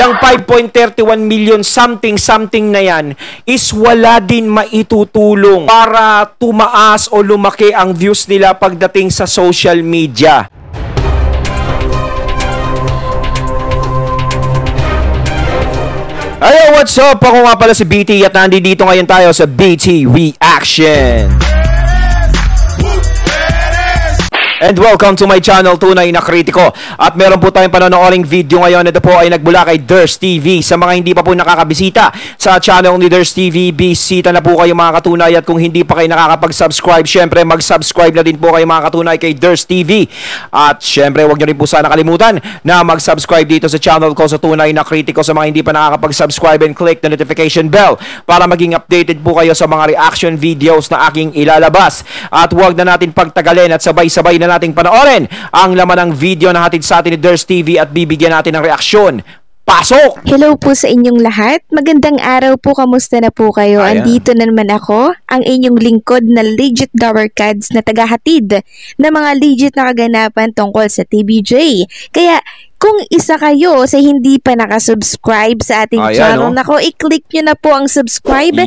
Yang 5.31 million something na yan is wala din maitutulong para tumaas o lumaki ang views nila pagdating sa social media. Hello, what's up? Ako nga pala si BT at nandito ngayon tayo sa BT Reaction. And welcome to my channel, Tunay na Kritiko. At meron po tayong panonooring video ngayon. Ito po ay nagmula kay Ders TV. Sa mga hindi pa po nakakabisita sa channel ni Ders TV, bisita na po kayo mga katunay. At kung hindi pa kayo nakakapag-subscribe, syempre mag-subscribe na din po kayo mga katunay kay Ders TV. At syempre huwag nyo rin po sana kalimutan na mag-subscribe dito sa channel ko sa Tunay na Kritiko sa mga hindi pa nakakapag-subscribe, and click the notification bell para maging updated po kayo sa mga reaction videos na aking ilalabas. At huwag na natin pagtagalin at sabay-sabay na nating panoorin ang laman ng video na hatid sa atin ni Ders TV at bibigyan natin ng reaksyon. Pasok! Hello po sa inyong lahat. Magandang araw po. Kamusta na po kayo? Andito na naman ako, ang inyong lingkod na legit Dower Cards na tagahatid na mga legit na kaganapan tungkol sa TBJ. Kaya kung isa kayo sa hindi pa nakasubscribe sa ating channel, nako, i-click nyo na po ang subscribe at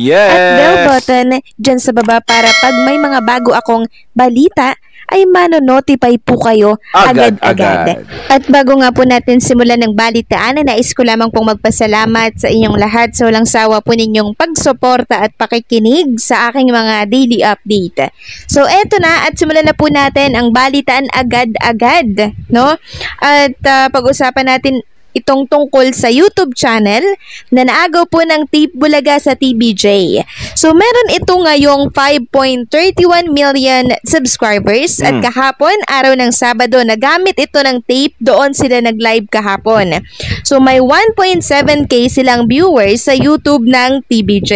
bell button dyan sa baba para pag may mga bago akong balita, ay mano-notify po kayo agad-agad. At bago nga po natin simulan ng balitaan, nais ko lamang pong magpasalamat sa inyong lahat sa walang sawa po ninyong pagsuporta at pakikinig sa aking mga daily update. So eto na, at simulan na po natin ang balitaan agad-agad, no? At pag-usapan natin itong tungkol sa YouTube channel na naagaw po ng Tape Bulaga sa TBJ. So, meron ito ngayong 5.31 million subscribers at kahapon, araw ng Sabado, nagamit ito ng tape, doon sila nag-live kahapon. So, may 1.7k silang viewers sa YouTube ng TBJ.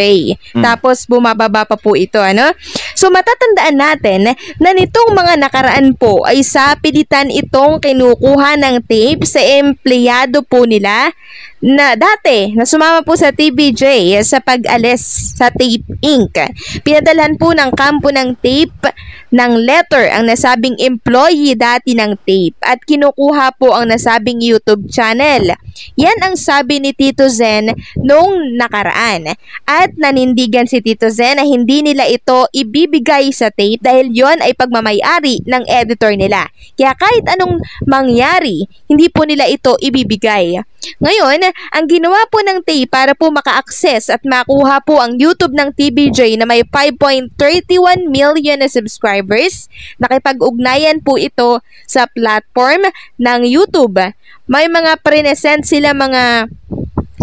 Tapos, bumababa pa po ito, ano? So, matatandaan natin na nitong mga nakaraan po ay sa pilitan itong kinukuha ng tape sa empleyado po nila na dati na sumama po sa TBJ sa pag-alis sa Tape Inc. Pinadalhan po ng kampo ng tape ng letter ang nasabing employee dati ng tape at kinukuha po ang nasabing YouTube channel. Yan ang sabi ni Tito Zen nung nakaraan. At nanindigan si Tito Zen na hindi nila ito ibibigay sa tape dahil yon ay pagmamayari ng editor nila. Kaya kahit anong mangyari, hindi po nila ito ibibigay. Ngayon, ang ginawa po ng tape para po maka-access at makuha po ang YouTube ng TBJ na may 5.31 million na subscribers, nakipag-ugnayan po ito sa platform ng YouTube. May mga present sila mga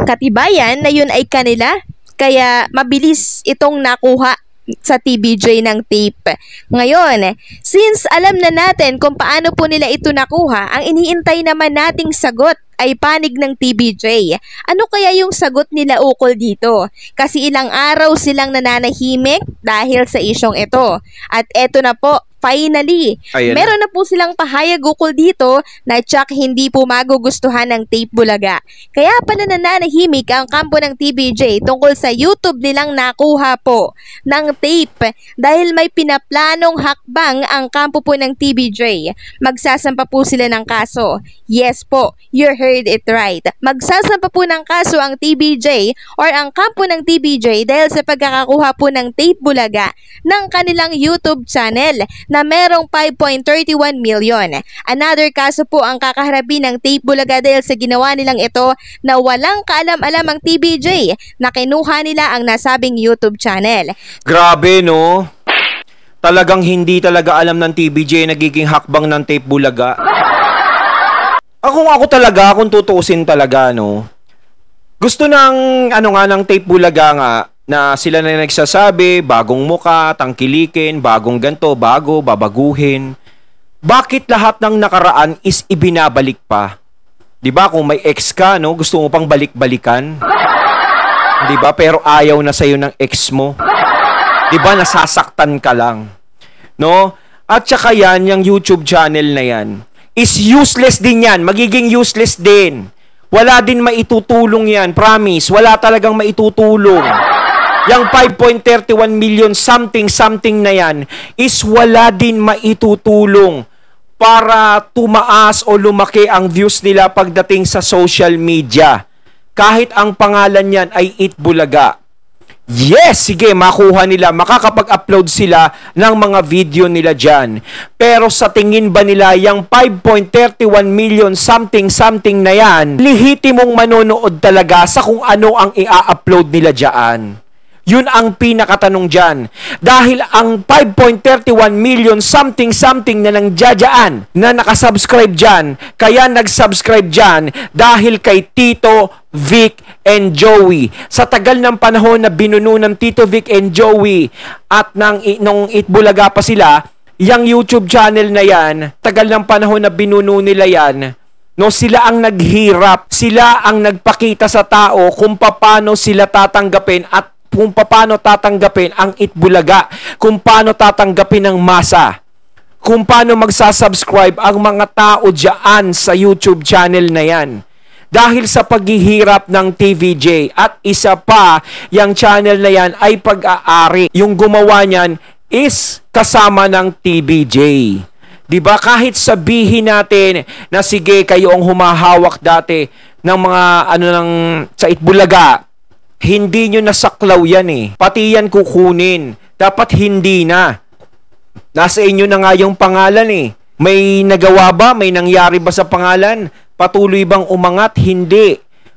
katibayan na yun ay kanila, kaya mabilis itong nakuha sa TBJ ng tape. Ngayon, since alam na natin kung paano po nila ito nakuha, ang iniintay naman nating sagot ay panig ng TBJ. Ano kaya yung sagot nila ukol dito? Kasi ilang araw silang nananahimik dahil sa isyong ito. At eto na po, finally, meron na po silang pahayag ukol dito na tsak hindi po magugustuhan ng Tape Bulaga. Kaya pala nananahimik ang kampo ng TBJ tungkol sa YouTube nilang nakuha po ng tape dahil may pinaplanong hakbang ang kampo po ng TBJ. Magsasampa po sila ng kaso. Yes po, you heard it right. Magsasampa po ng kaso ang TBJ or ang kampo ng TBJ dahil sa pagkakakuha po ng Tape Bulaga ng kanilang YouTube channel na merong 5.31 million. Another kaso po ang kakaharapin ng Tape Bulaga dahil sa ginawa nilang ito na walang kaalam-alam ang TBJ na kinuha nila ang nasabing YouTube channel. Grabe, no? Talagang hindi talaga alam ng TBJ nagiging hakbang ng Tape Bulaga. Ako talaga, kung tutuusin talaga, no? Gusto ng, ng Tape Bulaga nga, na sila na nagsasabi, bagong muka, tangkilikin, bagong ganto, bago, babaguhin. Bakit lahat ng nakaraan is ibinabalik pa? 'Di ba kung may ex ka, no, gusto mo pang balik-balikan? 'Di ba? Pero ayaw na sa'yo ng ex mo. 'Di ba nasasaktan ka lang? No? At saka yan, yung YouTube channel na yan, is useless din yan. Magiging useless din. Wala din maitutulong yan. Promise, wala talagang maitutulong. Yang 5.31 million something na yan is wala din maitutulong para tumaas o lumaki ang views nila pagdating sa social media. kahit ang pangalan niyan ay Itbulaga. Yes, sige, makuha nila, makakapag-upload sila ng mga video nila dyan. Pero sa tingin ba nila, yung 5.31 million something na yan, lihitimong manonood talaga sa kung ano ang i-upload nila dyan? Yun ang pinakatanong dyan. Dahil ang 5.31 million something na nandiyadyaan na nakasubscribe dyan, kaya nagsubscribe dyan dahil kay Tito, Vic, and Joey. Sa tagal ng panahon na binuno ng Tito, Vic, and Joey at nung Itbulaga pa sila, yung YouTube channel na yan, tagal ng panahon na binuno nila yan, no, sila ang naghirap, sila ang nagpakita sa tao kung paano sila tatanggapin at kung paano tatanggapin ang Itbulaga, kung paano tatanggapin ng masa, kung paano magsasubscribe ang mga tao dyan sa YouTube channel na yan. Dahil sa paghihirap ng TVJ at isa pa, yung channel na yan ay pag-aari. Yung gumawa niyan is kasama ng TVJ. Diba? Kahit sabihin natin na sige, kayo ang humahawak dati ng mga sa Itbulaga, hindi nyo nasaklaw yan eh. Pati yan kukunin. Dapat hindi na. Nasa inyo na nga yung pangalan eh. May nagawa ba? May nangyari ba sa pangalan? Patuloy bang umangat? Hindi.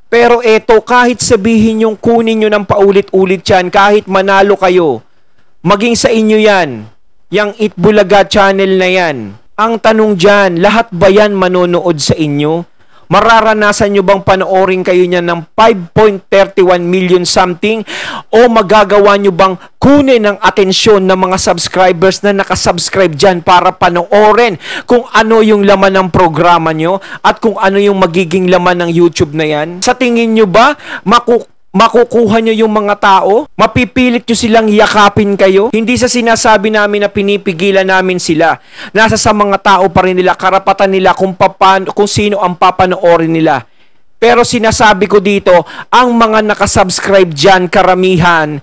Pero eto, kahit sabihin yung kunin nyo ng paulit-ulit yan, kahit manalo kayo, maging sa inyo yan, yung Itbulaga channel na yan. Ang tanong dyan, lahat ba yan manonood sa inyo? Mararanasan nyo bang panoorin kayo niya ng 5.31 million something? O magagawa nyo bang kunin ang atensyon ng mga subscribers na nakasubscribe dyan para panoorin kung ano yung laman ng programa nyo at kung ano yung magiging laman ng YouTube na yan? Sa tingin nyo ba, makukuha nyo yung mga tao? Mapipilit nyo silang yakapin kayo? Hindi sa sinasabi namin na pinipigilan namin sila. Nasa sa mga tao pa rin nila, karapatan nila kung sino ang papanoorin nila. Pero sinasabi ko dito, ang mga nakasubscribe dyan, karamihan,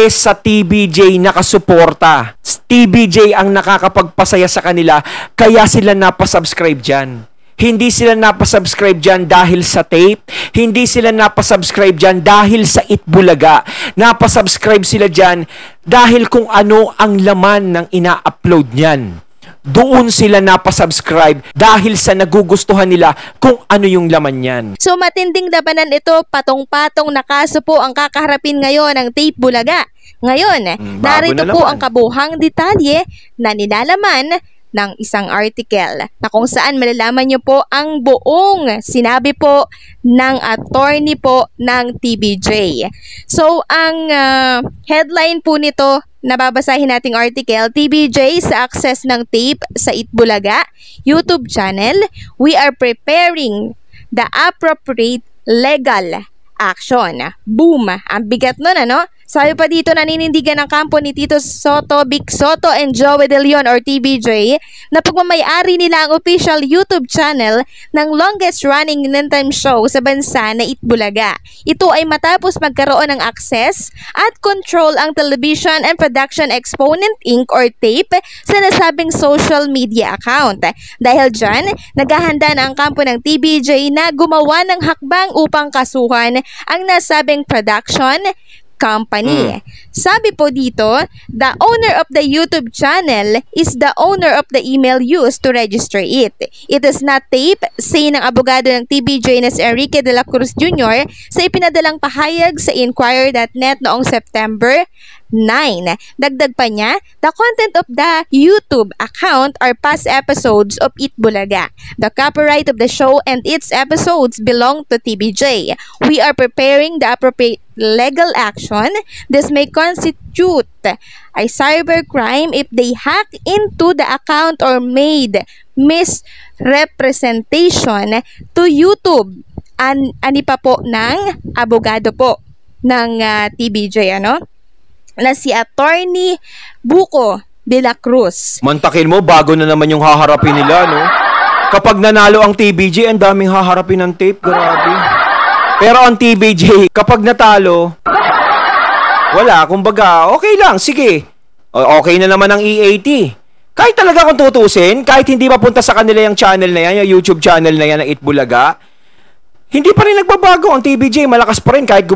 sa TVJ nakasuporta. TVJ ang nakakapagpasaya sa kanila, kaya sila napasubscribe dyan. Hindi sila napasubscribe dyan dahil sa tape. Hindi sila napasubscribe dyan dahil sa Itbulaga. Napasubscribe sila dyan dahil kung ano ang laman ng ina-upload niyan. Doon sila napasubscribe dahil sa nagugustuhan nila kung ano yung laman niyan. So matinding labanan ito, patong-patong na kaso po ang kakaharapin ngayon ng Tape Bulaga. Ngayon, narito po ang kabuhang detalye na nilalaman ng isang article na kung saan malalaman nyo po ang buong sinabi po ng attorney po ng TVJ. So, ang headline po nito, nababasahin nating article, TVJ sa access ng tape sa Itbulaga YouTube channel, we are preparing the appropriate legal action. Boom! Ang bigat nun, ano? Sabi pa dito, naninindigan ng kampo ni Tito Soto, Vic Soto, and Joey De Leon or TVJ na pagmamayari nila ang official YouTube channel ng longest running noontime show sa bansa na Itbulaga. Ito ay matapos magkaroon ng access at control ang Television and Production Exponent Inc. or TAPE sa nasabing social media account. Dahil dyan, naghahanda na ang kampo ng TVJ na gumawa ng hakbang upang kasuhan ang nasabing production company. Sabi po dito, the owner of the YouTube channel is the owner of the email used to register it. It is not tape, say ng abogado ng TVJ na si Enrique de la Cruz Jr. sa ipinadalang pahayag sa Inquirer.net noong September 9. Dagdag pa niya, the content of the YouTube account are past episodes of Itbulaga. The copyright of the show and its episodes belong to TVJ. We are preparing the appropriate legal action. This may constitute a cybercrime if they hack into the account or made misrepresentation to YouTube. Ani pa po ng abogado po ng TVJ, ano? Na si Attorney Buko de la Cruz. Mantakin mo, bago na naman yung haharapin nila, no? Kapag nanalo ang TVJ, ang daming haharapin ng tape, grabe. Pero ang TVJ, kapag natalo, wala, kumbaga, okay lang, sige. Okay na naman ang EAT. Kahit talaga kung tutusin, kahit hindi mapunta sa kanila yung channel na yan, yung YouTube channel na yan ng Itbulaga, Hindi pa rin nagbabago ang TVJ, malakas pa rin kahit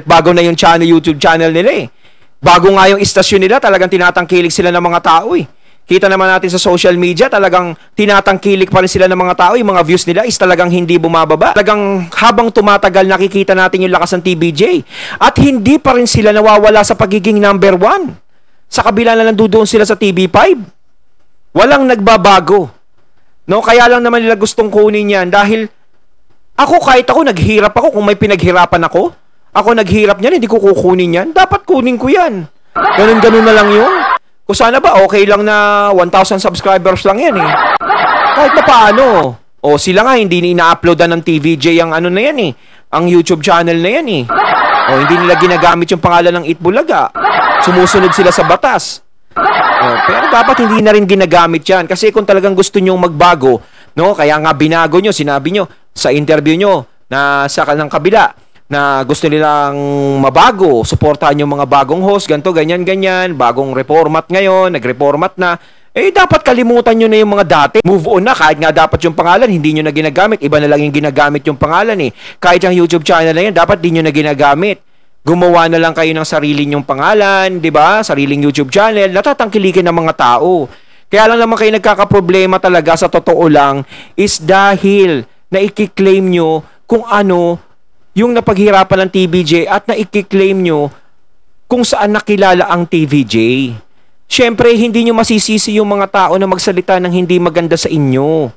bago na yung YouTube channel nila eh. Bago nga yung istasyon nila, talagang tinatangkilik sila ng mga tao eh. Kita naman natin sa social media, talagang tinatangkilik pa rin sila ng mga tao. Yung mga views nila is talagang hindi bumababa. Talagang habang tumatagal, nakikita natin yung lakas ng TVJ. At hindi pa rin sila nawawala sa pagiging number 1. Sa kabila na lang doon sila sa TV5. Walang nagbabago. No, kaya lang naman nila gustong kunin yan dahil kahit ako, naghirap ako. Kung may pinaghirapan ako naghirap niyan, hindi ko kukunin yan. Dapat kunin ko yan. Ganun na lang yun. Kung sana ba, okay lang na 1,000 subscribers lang yan eh. Kahit na paano. O sila nga, hindi ina-uploadan ng TVJ ang ano na yan eh. Ang YouTube channel na yan eh. O hindi nila ginagamit yung pangalan ng Itbulaga. Sumusunod sila sa batas. Pero dapat hindi na rin ginagamit yan. Kasi kung talagang gusto nyong magbago, no, kaya nga binago nyo, sinabi nyo sa interview nyo na sa kanang kabila na gusto nilang mabago, suportahan yung mga bagong host, ganito, ganyan, bagong reformat ngayon, nag-reformat na, dapat kalimutan nyo na yung mga dati. Move on na, kahit nga dapat yung pangalan, hindi nyo na ginagamit, iba na lang yung ginagamit yung pangalan eh. Kahit yung YouTube channel na yan, dapat di nyo na ginagamit. Gumawa na lang kayo ng sarili nyong pangalan, di ba? Sariling YouTube channel, natatangkilikin ng mga tao. Kaya lang naman kayo nagkakaproblema talaga sa totoo lang is dahil na i-claim nyo kung ano yung napaghirapan ng TVJ at na i-claim nyo kung saan nakilala ang TVJ. Siyempre, hindi nyo masisisi yung mga tao na magsalita ng hindi maganda sa inyo.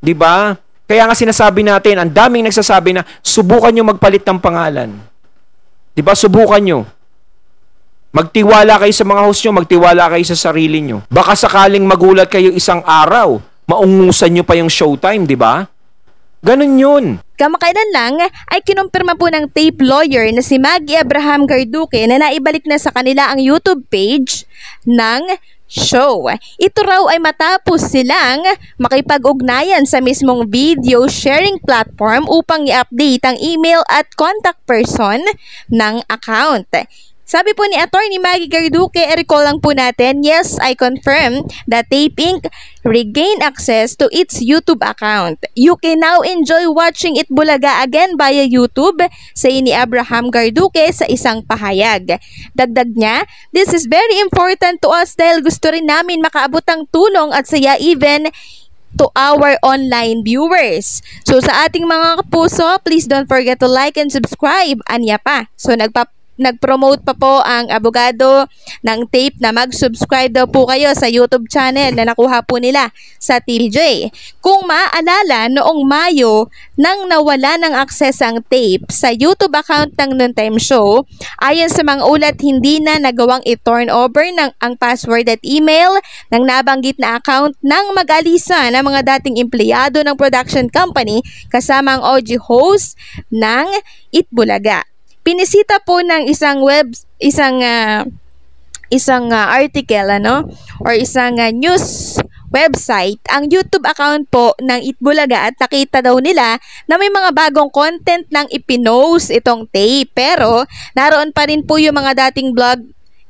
'Di ba? Kaya nga sinasabi natin, ang daming nagsasabi na subukan nyo magpalit ng pangalan. 'Di ba? Subukan nyo. Magtiwala kayo sa mga host nyo, magtiwala kayo sa sarili nyo. Baka sakaling magulat kayo isang araw, maungusan nyo pa yung showtime, 'di ba? Ganun yun. Kamakailan lang ay kinumpirma po ng tape lawyer na si Maggie Abraham Garduque na naibalik na sa kanila ang YouTube page ng show. Ito raw ay matapos silang makipag-ugnayan sa mismong video sharing platform upang i-update ang email at contact person ng account. Sabi po ni Attorney Maggie Garduque, recall lang po natin, yes, I confirm that Tape Inc. regained access to its YouTube account. You can now enjoy watching Itbulaga again via YouTube, say ni Abraham Garduque sa isang pahayag. Dagdag niya, this is very important to us dahil gusto rin namin makaabot ng tulong at saya even to our online viewers. So sa ating mga kapuso, please don't forget to like and subscribe. Anya pa. So nag-promote pa po ang abogado ng tape na mag-subscribe daw po kayo sa YouTube channel na nakuha po nila sa TVJ. Kung maaalala, noong Mayo, nang nawala ng access ang tape sa YouTube account ng Noontime Show, ayon sa mga ulat, hindi na nagawang i-turn over ang password at email ng nabanggit na account ng mag-alisa ng mga dating empleyado ng production company kasama ang OG host ng Itbulaga. Pinisita po ng isang article or isang news website ang YouTube account po ng Itbulaga at nakita daw nila na may mga bagong content nang ipinost itong tape, pero naroon pa rin po yung mga dating vlog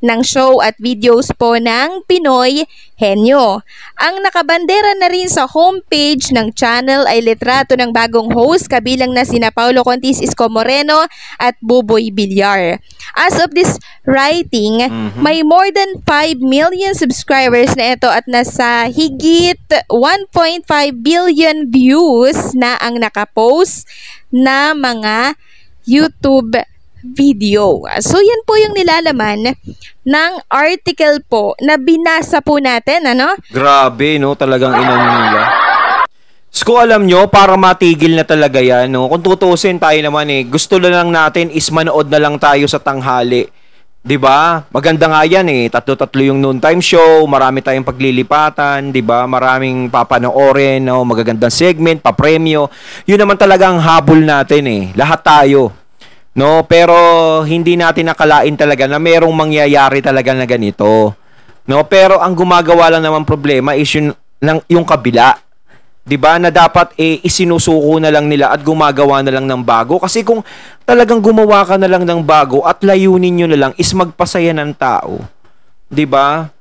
ng show at videos po ng Pinoy Henyo. Ang nakabandera na rin sa homepage ng channel ay litrato ng bagong host kabilang na sina Paulo Contis Isko Moreno at Buboy Villar. As of this writing, may more than 5 million subscribers na ito at nasa higit 1.5 billion views na ang nakapost na mga YouTube video. So yan po yung nilalaman ng article po na binasa po natin, Grabe, no? Talagang inano nila. Kung alam nyo, para matigil na talaga yan, no? Kung tutusin tayo naman gusto na lang natin is manood na lang tayo sa tanghali. 'Di ba? Maganda nga yan tatlo-tatlo yung noontime show, marami tayong paglilipatan, 'di ba? Maraming papanoorin, magagandang segment, papremyo. Yun naman talaga ang habol natin Lahat tayo. No, pero hindi natin nakalain talaga na merong mangyayari talaga na ganito. No, pero ang gumagawa lang naman problema is yung kabila. 'Di ba? Na dapat isinusuko na lang nila at gumagawa na lang ng bago, kasi kung talagang gumawa ka na lang ng bago at layunin niyo na lang is magpasaya ng tao. 'Di ba?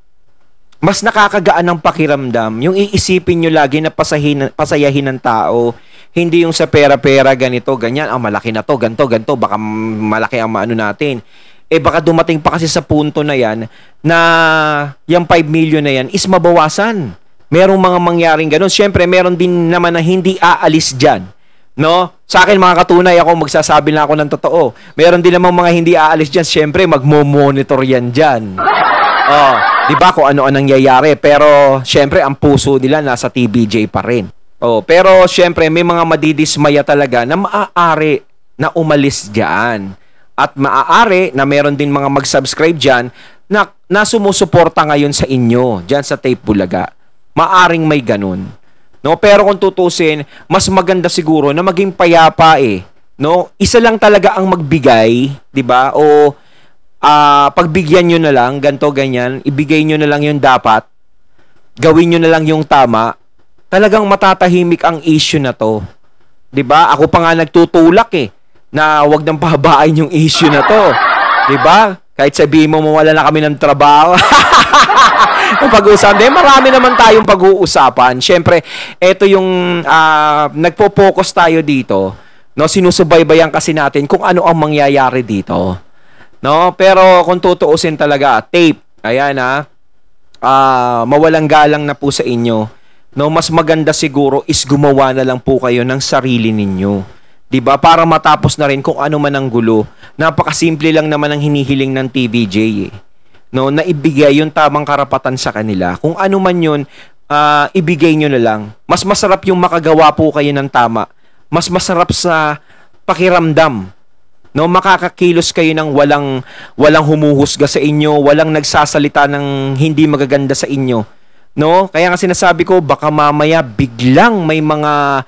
Mas nakakagaan ng pakiramdam yung iisipin niyo lagi na pasayahin ng tao. Hindi yung sa pera-pera, ganito, ganyan, malaki na to, ganto, ganto, baka malaki ang maano natin. Baka dumating pa kasi sa punto na yan na yung 5 million na yan is mabawasan. Merong mga mangyaring ganun. Siyempre, meron din naman na hindi aalis dyan. No? Sa akin, mga katunay, ako magsasabi lang ako ng totoo. Meron din naman mga hindi aalis dyan. Siyempre, magmo-monitor yan dyan. Di ba kung ano ang nangyayari? Pero, siyempre, ang puso nila nasa TVJ pa rin. Pero, siyempre, may mga madidismaya talaga na maaari na umalis dyan. At maaari na meron din mga mag-subscribe dyan na sumusuporta ngayon sa inyo, dyan sa Tape Bulaga. Maaring may ganun. No? Pero kung tutusin, mas maganda siguro na maging payapa no? Isa lang talaga ang magbigay, di ba? O pagbigyan nyo na lang, ganto ganyan, ibigay nyo na lang yung dapat, gawin nyo na lang yung tama, talagang matatahimik ang issue na to. Di ba? Ako pa nga nagtutulak na wag nang pahabain yung issue na to. 'Di ba? Kahit sabihin mo mawala na kami ng trabaho. Pag-uusapan, marami naman tayong pag-uusapan. Syempre, ito yung nagpo-focus tayo dito, no? Sinusubaybayan kasi natin kung ano ang mangyayari dito. No? Pero kung tutuusin talaga, tape. Ayan mawalang galang na po sa inyo. No, mas maganda siguro is gumawa na lang po kayo ng sarili ninyo. 'Di ba? Para matapos na rin kung ano man ang gulo. Napakasimple lang naman ang hinihiling ng TVJ No, na ibigay yung tamang karapatan sa kanila. Kung ano man 'yun, ibigay nyo na lang. Mas masarap yung makagawa po kayo ng tama. Mas masarap sa pakiramdam. No, makakakilos kayo ng walang humuhusga sa inyo, walang nagsasalita ng hindi magaganda sa inyo. No? Kaya nga sinasabi ko, baka mamaya biglang may mga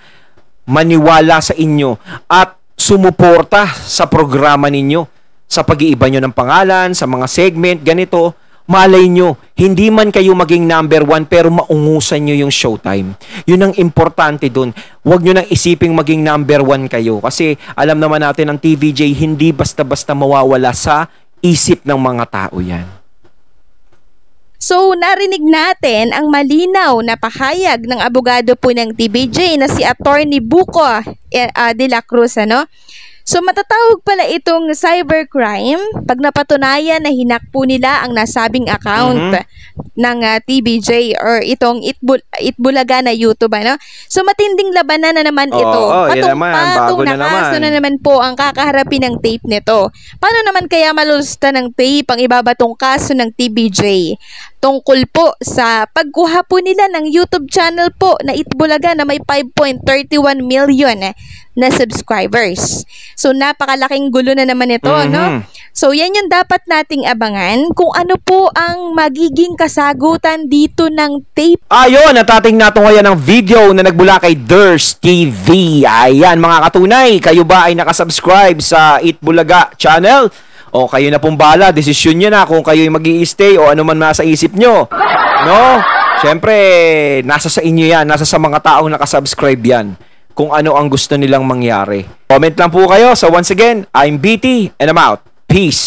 maniwala sa inyo at sumuporta sa programa ninyo, sa pag-iiba nyo ng pangalan, sa mga segment, ganito. Malay nyo, hindi man kayo maging number 1 pero maungusan nyo yung showtime. Yun ang importante dun. Huwag nyo nang isiping maging number 1 kayo kasi alam naman natin ang TVJ hindi basta-basta mawawala sa isip ng mga tao yan. So, narinig natin ang malinaw na pahayag ng abogado po ng TVJ na si Attorney Buko de la Cruz, ano? So, matatawag pala itong cybercrime pag napatunayan na hinak po nila ang nasabing account ng TVJ or itong Itbulaga na YouTube, ano? So, matinding labanan na naman ito. Patong-patong na kaso na naman po ang kakaharapin ng tape nito. Paano naman kaya malulusta ng tape ang ibabatong kaso ng TVJ? Tungkol po sa pagkuha po nila ng YouTube channel po na Itbulaga na may 5.31 million na subscribers. So, napakalaking gulo na naman ito, no? So, yan yung dapat nating abangan kung ano po ang magiging kasagutan dito ng tape. Ayun, natating nato ngayon ng video na nagbula kay Ders TV. Ayan, mga katunay, kayo ba ay nakasubscribe sa Itbulaga channel? O kayo na pong bala, desisyon nyo na kung kayo mag-i-stay o ano man nasa isip nyo. No? Siyempre, nasa sa inyo yan, nasa sa mga taong nakasubscribe yan. Kung ano ang gusto nilang mangyari. Comment lang po kayo. So once again, I'm BT and I'm out. Peace!